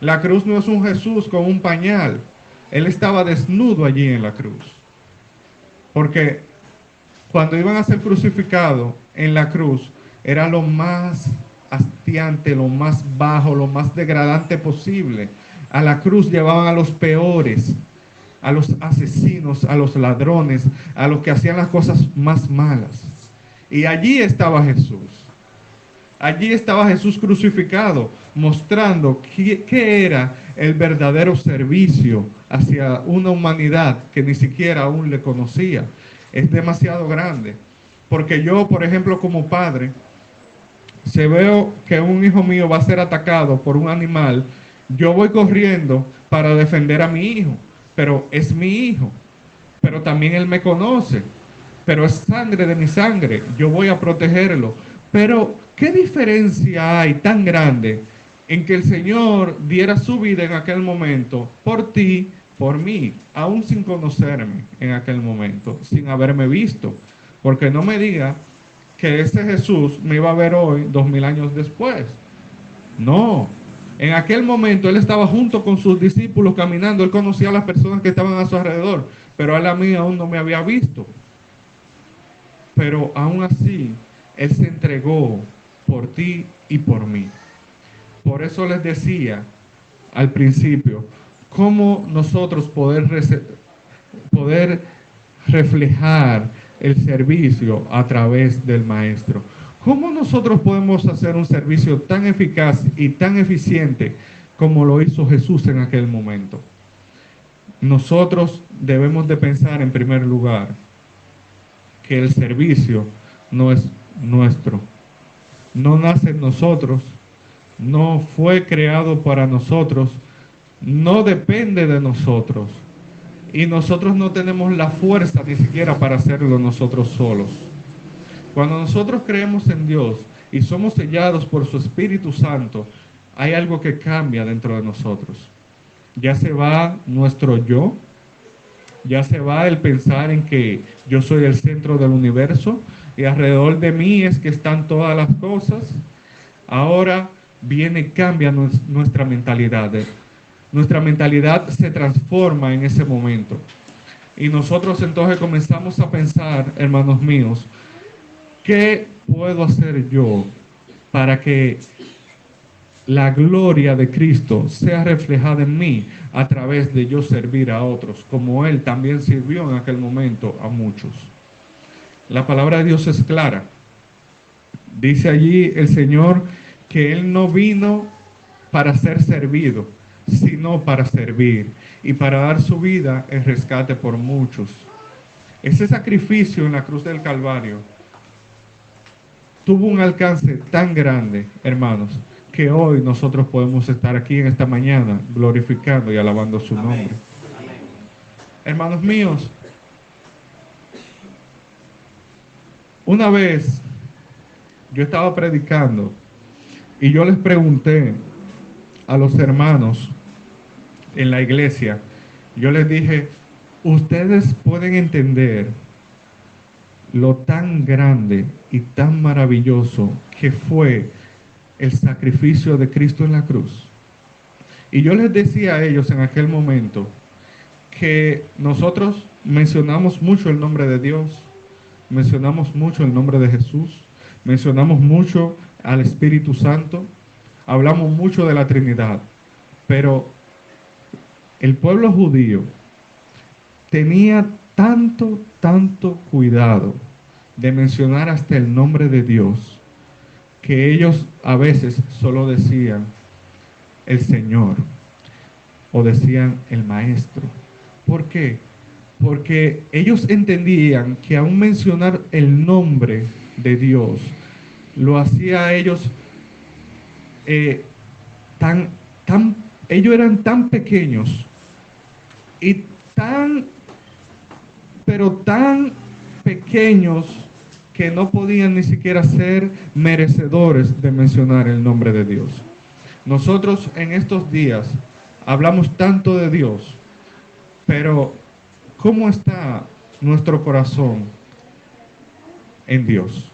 La cruz no es un Jesús con un pañal. Él estaba desnudo allí en la cruz. Porque cuando iban a ser crucificados en la cruz, era lo más hastiante, lo más bajo, lo más degradante posible. A la cruz llevaban a los peores, a los asesinos, a los ladrones, a los que hacían las cosas más malas. Y allí estaba Jesús. Allí estaba Jesús crucificado, mostrando qué era el verdadero servicio hacia una humanidad que ni siquiera aún le conocía. Es demasiado grande. Porque yo, por ejemplo, como padre, si veo que un hijo mío va a ser atacado por un animal, yo voy corriendo para defender a mi hijo. Pero es mi hijo. Pero también él me conoce. Pero es sangre de mi sangre. Yo voy a protegerlo. Pero, ¿qué diferencia hay tan grande en que el Señor diera su vida en aquel momento por ti, por mí, aún sin conocerme en aquel momento, sin haberme visto? Porque no me diga que ese Jesús me iba a ver hoy, 2000 años después. No. En aquel momento Él estaba junto con sus discípulos caminando. Él conocía a las personas que estaban a su alrededor, pero Él a mí aún no me había visto. Pero aún así, Él se entregó por ti y por mí. Por eso les decía al principio, cómo nosotros poder reflejar el servicio a través del Maestro. ¿Cómo nosotros podemos hacer un servicio tan eficaz y tan eficiente como lo hizo Jesús en aquel momento? Nosotros debemos de pensar en primer lugar que el servicio no es nuestro, no nace en nosotros, no fue creado para nosotros, no depende de nosotros, y nosotros no tenemos la fuerza ni siquiera para hacerlo nosotros solos. Cuando nosotros creemos en Dios y somos sellados por su Espíritu Santo, hay algo que cambia dentro de nosotros. Ya se va nuestro yo, ya se va el pensar en que yo soy el centro del universo y alrededor de mí es que están todas las cosas. Ahora cambia nuestra mentalidad. Nuestra mentalidad se transforma en ese momento. Y nosotros entonces comenzamos a pensar, hermanos míos, ¿qué puedo hacer yo para que la gloria de Cristo sea reflejada en mí a través de yo servir a otros, como Él también sirvió en aquel momento a muchos? La palabra de Dios es clara. Dice allí el Señor que Él no vino para ser servido, sino para servir y para dar su vida en rescate por muchos. Ese sacrificio en la cruz del Calvario tuvo un alcance tan grande, hermanos, que hoy nosotros podemos estar aquí en esta mañana glorificando y alabando su nombre. Amén. Hermanos míos, una vez yo estaba predicando y yo les pregunté a los hermanos en la iglesia, yo les dije, ustedes pueden entender lo tan grande y tan maravilloso que fue el sacrificio de Cristo en la cruz. Y yo les decía a ellos en aquel momento que nosotros mencionamos mucho el nombre de Dios, mencionamos mucho el nombre de Jesús, mencionamos mucho al Espíritu Santo, hablamos mucho de la Trinidad, pero el pueblo judío tenía tanto cuidado de mencionar hasta el nombre de Dios, que ellos a veces solo decían el Señor o decían el Maestro. ¿Por qué? Porque ellos entendían que aún mencionar el nombre de Dios lo hacía a ellos ellos eran tan pequeños y tan pequeños que no podían ni siquiera ser merecedores de mencionar el nombre de Dios. Nosotros en estos días hablamos tanto de Dios, pero ¿cómo está nuestro corazón en Dios?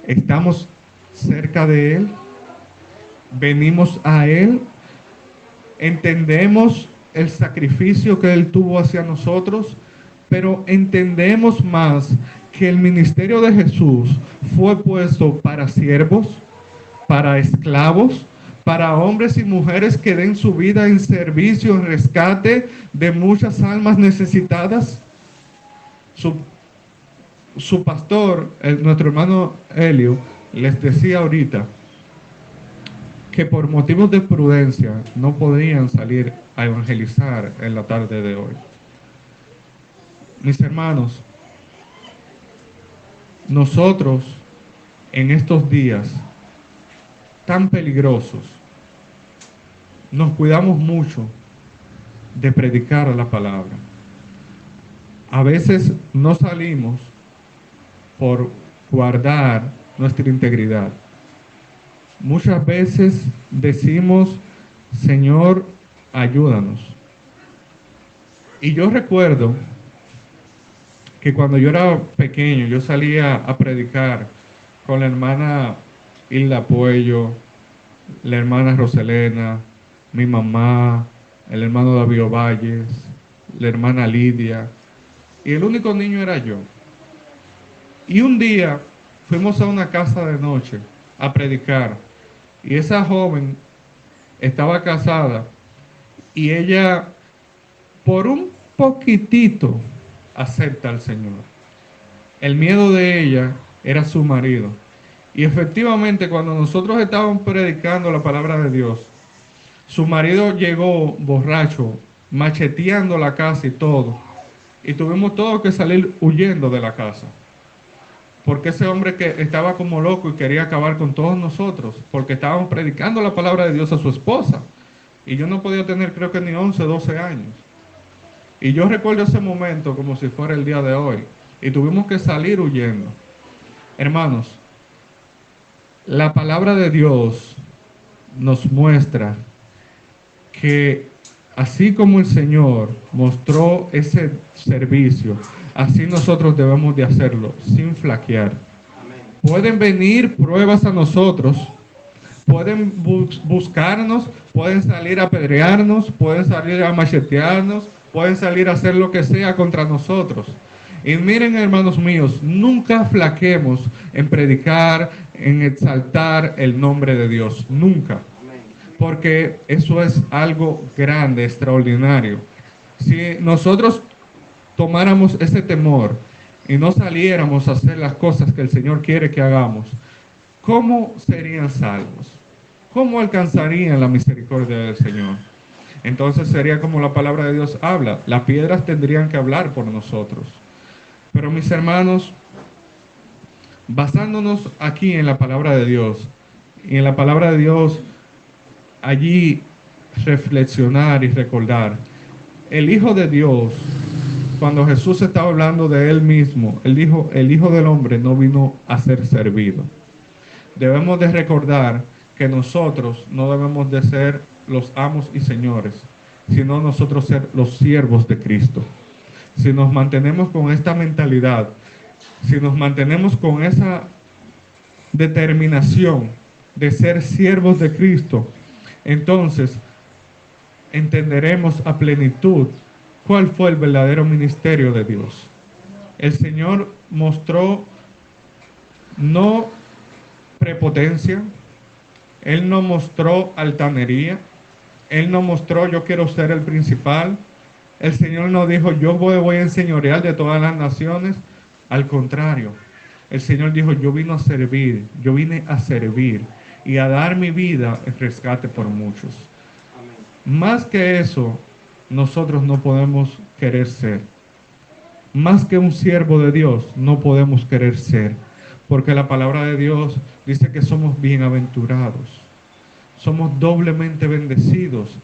¿Estamos cerca de Él? ¿Venimos a Él? ¿Entendemos el sacrificio que Él tuvo hacia nosotros? Pero entendemos más que el ministerio de Jesús fue puesto para siervos, para esclavos, para hombres y mujeres que den su vida en servicio, en rescate de muchas almas necesitadas. Su pastor, nuestro hermano Helio, les decía ahorita que por motivos de prudencia no podrían salir a evangelizar en la tarde de hoy. Mis hermanos, nosotros en estos días tan peligrosos nos cuidamos mucho de predicar la palabra. A veces no salimos por guardar nuestra integridad. Muchas veces decimos, Señor, ayúdanos. Y yo recuerdo que cuando yo era pequeño, yo salía a predicar con la hermana Hilda Puello, la hermana Roselena, mi mamá, el hermano David Valles, la hermana Lidia, y el único niño era yo. Y un día fuimos a una casa de noche a predicar, y esa joven estaba casada, y ella por un poquitito acepta al Señor. El miedo de ella era su marido. Y efectivamente, cuando nosotros estábamos predicando la palabra de Dios, su marido llegó borracho, macheteando la casa y todo. Y tuvimos todos que salir huyendo de la casa. Porque ese hombre que estaba como loco y quería acabar con todos nosotros, porque estábamos predicando la palabra de Dios a su esposa. Y yo no podía tener, creo que ni 11, 12 años. Y yo recuerdo ese momento como si fuera el día de hoy. Y tuvimos que salir huyendo. Hermanos, la palabra de Dios nos muestra que así como el Señor mostró ese servicio, así nosotros debemos de hacerlo sin flaquear. Pueden venir pruebas a nosotros, pueden buscarnos, pueden salir a apedrearnos, pueden salir a machetearnos, pueden salir a hacer lo que sea contra nosotros. Y miren, hermanos míos, nunca flaquemos en predicar, en exaltar el nombre de Dios, nunca. Porque eso es algo grande, extraordinario. Si nosotros tomáramos ese temor y no saliéramos a hacer las cosas que el Señor quiere que hagamos, ¿cómo serían salvos? ¿Cómo alcanzarían la misericordia del Señor? Entonces sería como la palabra de Dios habla, las piedras tendrían que hablar por nosotros. Pero mis hermanos, basándonos aquí en la palabra de Dios, y en la palabra de Dios, allí reflexionar y recordar, el Hijo de Dios, cuando Jesús estaba hablando de Él mismo, Él dijo, el Hijo del Hombre no vino a ser servido. Debemos de recordar que nosotros no debemos de ser los amos y señores, sino nosotros ser los siervos de Cristo. Si nos mantenemos con esta mentalidad, si nos mantenemos con esa determinación de ser siervos de Cristo, entonces entenderemos a plenitud cuál fue el verdadero ministerio de Dios. El Señor mostró no prepotencia, Él no mostró altanería, Él no mostró yo quiero ser el principal. El Señor no dijo yo voy a enseñorear de todas las naciones. Al contrario, el Señor dijo yo vine a servir y a dar mi vida en rescate por muchos. Amén. Más que eso, nosotros no podemos querer ser. Más que un siervo de Dios, no podemos querer ser. Porque la palabra de Dios dice que somos bienaventurados. Somos doblemente bendecidos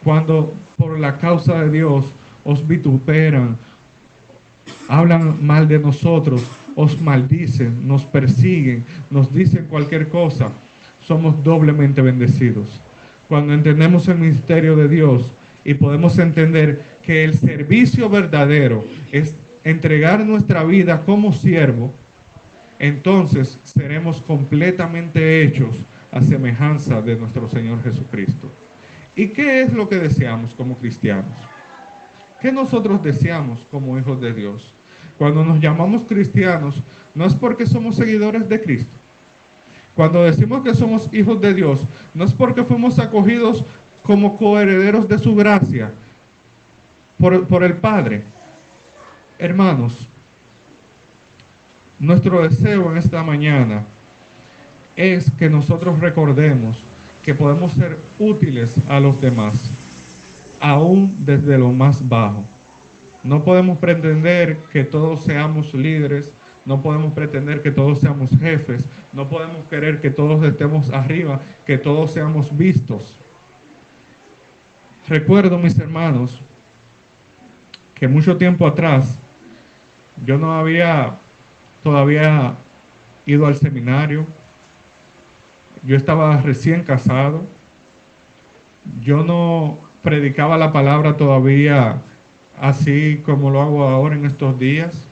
cuando por la causa de Dios os vituperan, hablan mal de nosotros, os maldicen, nos persiguen, nos dicen cualquier cosa, somos doblemente bendecidos. Cuando entendemos el misterio de Dios y podemos entender que el servicio verdadero es entregar nuestra vida como siervo, entonces seremos completamente hechos a semejanza de nuestro Señor Jesucristo. ¿Y qué es lo que deseamos como cristianos? ¿Qué nosotros deseamos como hijos de Dios? Cuando nos llamamos cristianos, no es porque somos seguidores de Cristo. Cuando decimos que somos hijos de Dios, no es porque fuimos acogidos como coherederos de su gracia por el Padre. Hermanos, nuestro deseo en esta mañana es que nosotros recordemos que podemos ser útiles a los demás, aún desde lo más bajo. No podemos pretender que todos seamos líderes, no podemos pretender que todos seamos jefes, no podemos querer que todos estemos arriba, que todos seamos vistos. Recuerdo, mis hermanos, que mucho tiempo atrás yo no había todavía ido al seminario, yo estaba recién casado, yo no predicaba la palabra todavía así como lo hago ahora en estos días.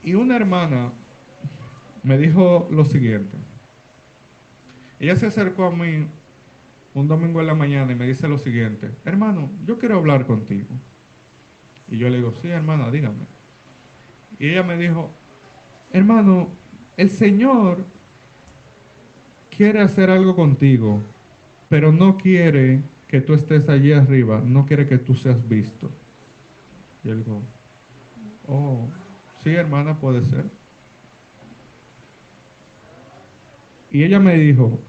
Y una hermana me dijo lo siguiente. Ella se acercó a mí un domingo en la mañana y me dice lo siguiente: hermano, yo quiero hablar contigo. Y yo le digo, sí, hermana, dígame. Y ella me dijo, hermano, el Señor quiere hacer algo contigo, pero no quiere que tú estés allí arriba, no quiere que tú seas visto. Y yo digo, oh, sí, hermana, puede ser. Y ella me dijo,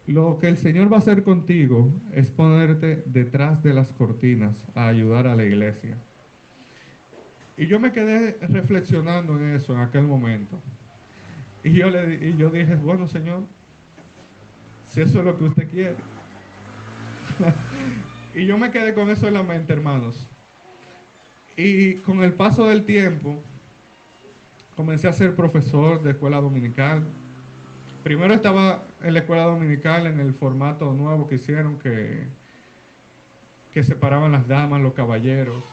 lo que el Señor va a hacer contigo es ponerte detrás de las cortinas a ayudar a la iglesia. Y yo me quedé reflexionando en eso en aquel momento. Y yo dije, bueno, Señor, si eso es lo que usted quiere. Y yo me quedé con eso en la mente, hermanos. Y con el paso del tiempo, comencé a ser profesor de escuela dominical. Primero estaba en la escuela dominical en el formato nuevo que hicieron, que separaban las damas, los caballeros.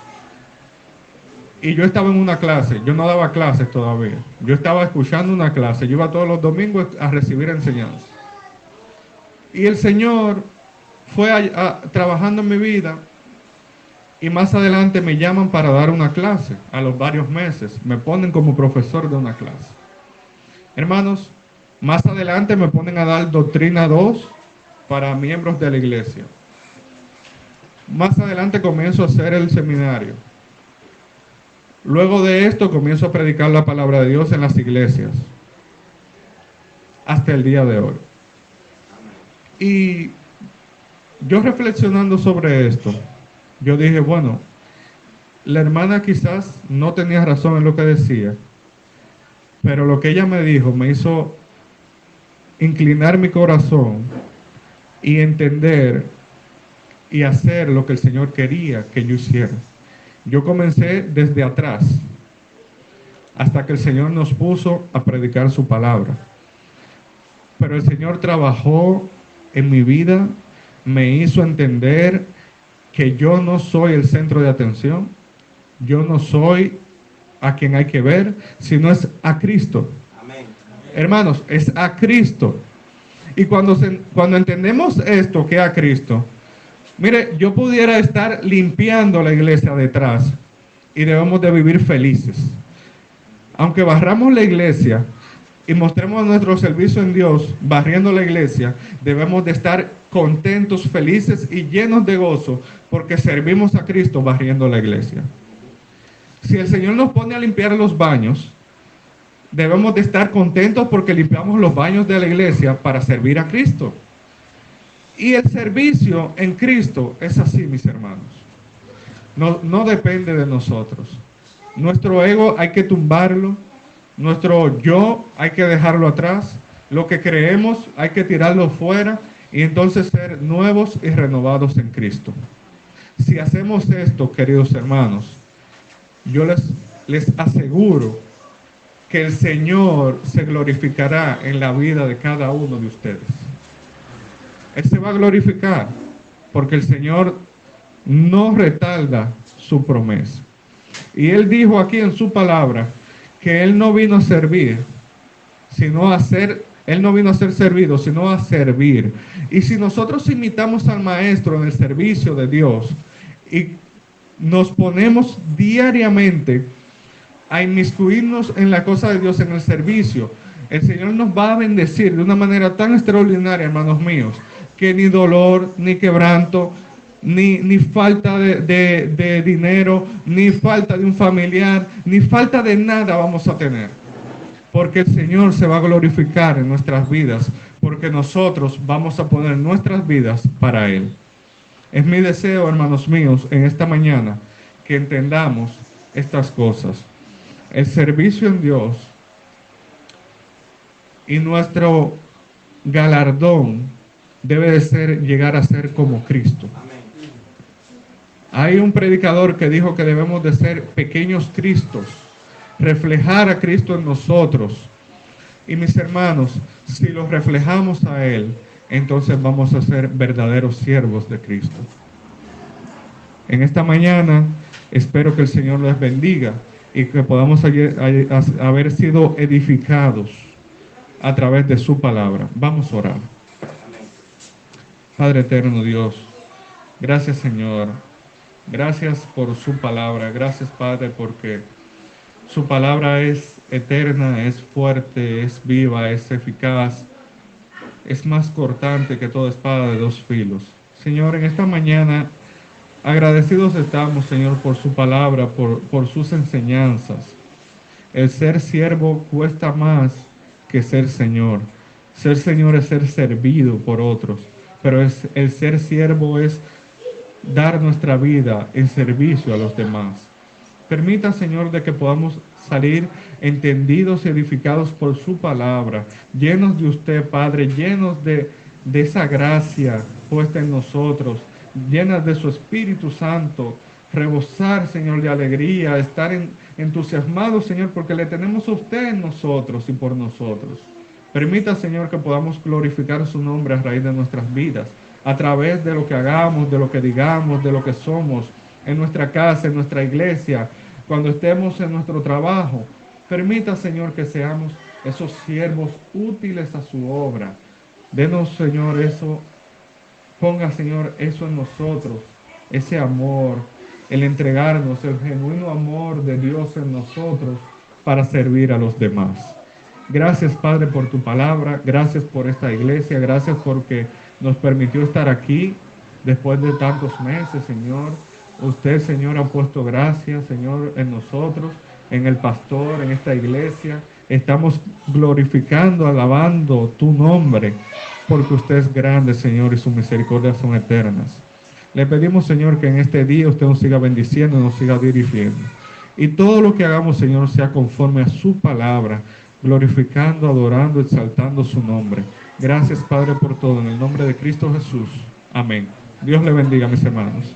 Y yo estaba en una clase, yo no daba clases todavía. Yo estaba escuchando una clase, yo iba todos los domingos a recibir enseñanza. Y el Señor fue trabajando en mi vida, y más adelante me llaman para dar una clase. A los varios meses me ponen como profesor de una clase. Hermanos, más adelante me ponen a dar doctrina 2 para miembros de la iglesia. Más adelante comienzo a hacer el seminario. Luego de esto comienzo a predicar la palabra de Dios en las iglesias. Hasta el día de hoy. Y yo reflexionando sobre esto, yo dije, bueno, la hermana quizás no tenía razón en lo que decía, pero lo que ella me dijo me hizo inclinar mi corazón y entender y hacer lo que el Señor quería que yo hiciera. Yo comencé desde atrás, hasta que el Señor nos puso a predicar su palabra. Pero el Señor trabajó en mi vida, me hizo entender que yo no soy el centro de atención, yo no soy a quien hay que ver, sino es a Cristo. Amén. Hermanos, es a Cristo. Y cuando entendemos esto, que es a Cristo, mire, yo pudiera estar limpiando la iglesia detrás y debemos de vivir felices. Aunque barramos la iglesia y mostremos nuestro servicio en Dios barriendo la iglesia, debemos de estar contentos, felices y llenos de gozo porque servimos a Cristo barriendo la iglesia. Si el Señor nos pone a limpiar los baños, debemos de estar contentos porque limpiamos los baños de la iglesia para servir a Cristo. Y el servicio en Cristo es así, mis hermanos. No depende de nosotros. Nuestro ego hay que tumbarlo. Nuestro yo hay que dejarlo atrás. Lo que creemos hay que tirarlo fuera y entonces ser nuevos y renovados en Cristo. Si hacemos esto, queridos hermanos, yo les les aseguro que el Señor se glorificará en la vida de cada uno de ustedes. Él se va a glorificar porque el Señor no retarda su promesa. Y Él dijo aquí en su palabra que Él no vino a servir, sino a ser, Él no vino a ser servido, sino a servir. Y si nosotros imitamos al Maestro en el servicio de Dios y nos ponemos diariamente a inmiscuirnos en la cosa de Dios, en el servicio, el Señor nos va a bendecir de una manera tan extraordinaria, hermanos míos, que ni dolor, ni quebranto, ni falta de dinero, ni falta de un familiar, ni falta de nada vamos a tener. Porque el Señor se va a glorificar en nuestras vidas, porque nosotros vamos a poner nuestras vidas para Él. Es mi deseo, hermanos míos, en esta mañana, que entendamos estas cosas. El servicio en Dios y nuestro galardón debe de ser llegar a ser como Cristo. Hay un predicador que dijo que debemos de ser pequeños Cristos, reflejar a Cristo en nosotros. Y mis hermanos, si los reflejamos a Él, entonces vamos a ser verdaderos siervos de Cristo. En esta mañana espero que el Señor les bendiga y que podamos haber sido edificados a través de su palabra. Vamos a orar. Padre eterno Dios, gracias Señor, gracias por su palabra, gracias Padre porque su palabra es eterna, es fuerte, es viva, es eficaz, es más cortante que toda espada de dos filos. Señor, en esta mañana agradecidos estamos, Señor, por su palabra, por sus enseñanzas. El ser siervo cuesta más que ser Señor. Ser Señor es ser servido por otros, pero el ser siervo es dar nuestra vida en servicio a los demás. Permita, Señor, de que podamos salir entendidos y edificados por su palabra, llenos de usted, Padre, llenos de esa gracia puesta en nosotros, llenas de su Espíritu Santo, rebosar, Señor, de alegría, estar entusiasmados, Señor, porque le tenemos a usted en nosotros y por nosotros. Permita, Señor, que podamos glorificar su nombre a raíz de nuestras vidas, a través de lo que hagamos, de lo que digamos, de lo que somos, en nuestra casa, en nuestra iglesia, cuando estemos en nuestro trabajo. Permita, Señor, que seamos esos siervos útiles a su obra. Denos, Señor, eso. Ponga, Señor, eso en nosotros, ese amor, el entregarnos, el genuino amor de Dios en nosotros para servir a los demás. Gracias, Padre, por tu palabra, gracias por esta iglesia, gracias porque nos permitió estar aquí después de tantos meses, Señor. Usted, Señor, ha puesto gracias, Señor, en nosotros, en el pastor, en esta iglesia. Estamos glorificando, alabando tu nombre, porque usted es grande, Señor, y sus misericordias son eternas. Le pedimos, Señor, que en este día usted nos siga bendiciendo, nos siga dirigiendo. Y todo lo que hagamos, Señor, sea conforme a su palabra, glorificando, adorando, exaltando su nombre. Gracias, Padre, por todo. En el nombre de Cristo Jesús. Amén. Dios le bendiga, mis hermanos.